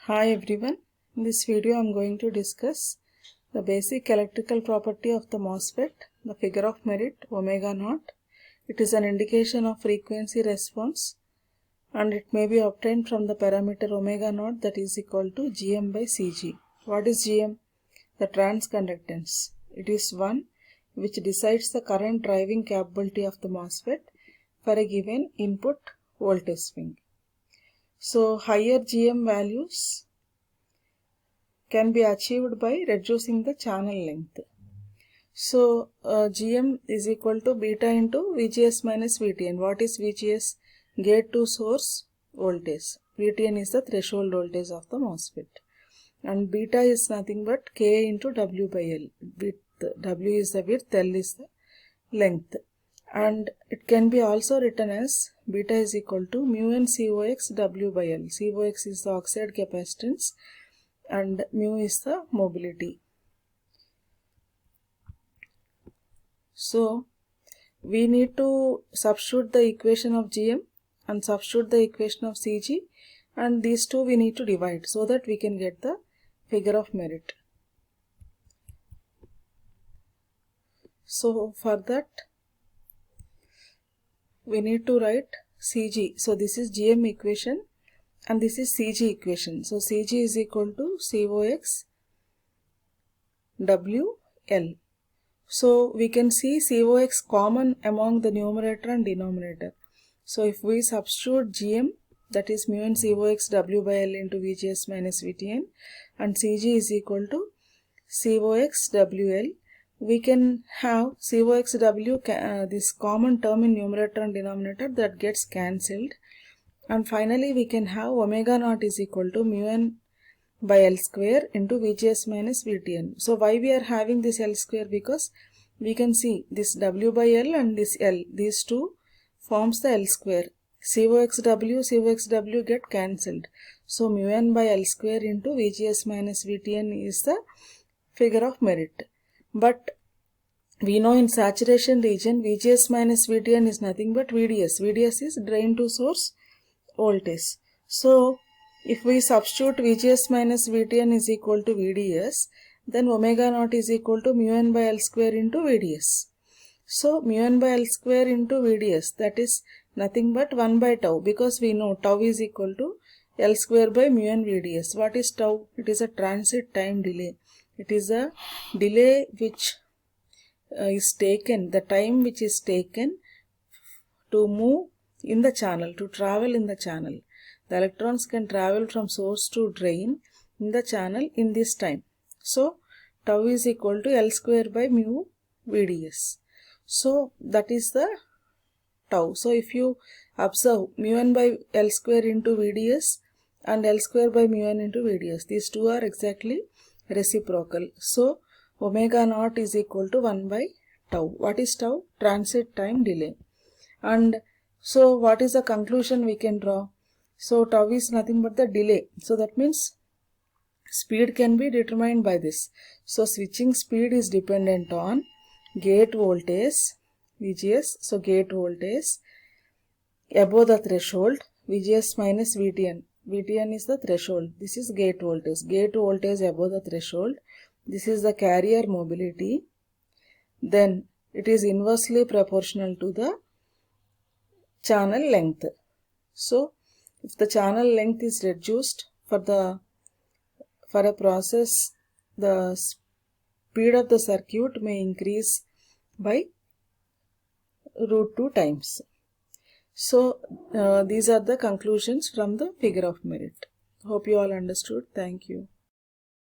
Hi everyone, in this video I am going to discuss the basic electrical property of the MOSFET, the figure of merit omega naught. It is an indication of frequency response and it may be obtained from the parameter omega naught, that is equal to Gm by Cg. What is Gm? The transconductance. It is one which decides the current driving capability of the MOSFET for a given input voltage swing. So higher Gm values can be achieved by reducing the channel length. So Gm is equal to beta into VGS minus VTN. What is VGS? Gate to source voltage. VTN is the threshold voltage of the MOSFET. And beta is nothing but K into W by L. W is the width, L is the length. And it can be also written as beta is equal to mu n COX W by L. COX is the oxide capacitance and mu is the mobility. So we need to substitute the equation of Gm and substitute the equation of Cg, and these two we need to divide so that we can get the figure of merit. So for that we need to write Cg. So this is Gm equation and this is Cg equation. So Cg is equal to COX WL. So we can see COX common among the numerator and denominator. So if we substitute Gm, that is mu n COX W by L into VGS minus VTN, and Cg is equal to COX WL, we can have COX W, this common term in numerator and denominator, that gets cancelled. And finally we can have omega naught is equal to mu n by L square into VGS minus VTN. So why we are having this L square? Because we can see this W by L and this L, these two forms the L square. COX W get cancelled. So mu n by L square into VGS minus VTN is the figure of merit. But we know in saturation region VGS minus VTN is nothing but VDS. VDS is drain to source voltage. So if we substitute VGS minus VTN is equal to VDS, then omega naught is equal to mu n by L square into VDS. So mu n by L square into VDS, that is nothing but 1 by tau, because we know tau is equal to L square by mu n VDS. What is tau? It is a transit time delay. It is a delay which is taken, the time which is taken to move in the channel, to travel in the channel. The electrons can travel from source to drain in the channel in this time. So tau is equal to L square by mu VDS. So that is the tau. So if you observe mu n by L square into VDS and L square by mu n into VDS, these two are exactly reciprocal. So omega naught is equal to 1 by tau. What is tau? Transit time delay. And so what is the conclusion we can draw? So tau is nothing but the delay. So that means speed can be determined by this. So switching speed is dependent on gate voltage VGS. So gate voltage above the threshold, VGS minus VTN. VTN is the threshold. This is gate voltage. Gate voltage above the threshold. This is the carrier mobility. Then it is inversely proportional to the channel length. So if the channel length is reduced for a process, the speed of the circuit may increase by √2 times. So these are the conclusions from the figure of merit. Hope you all understood. Thank you.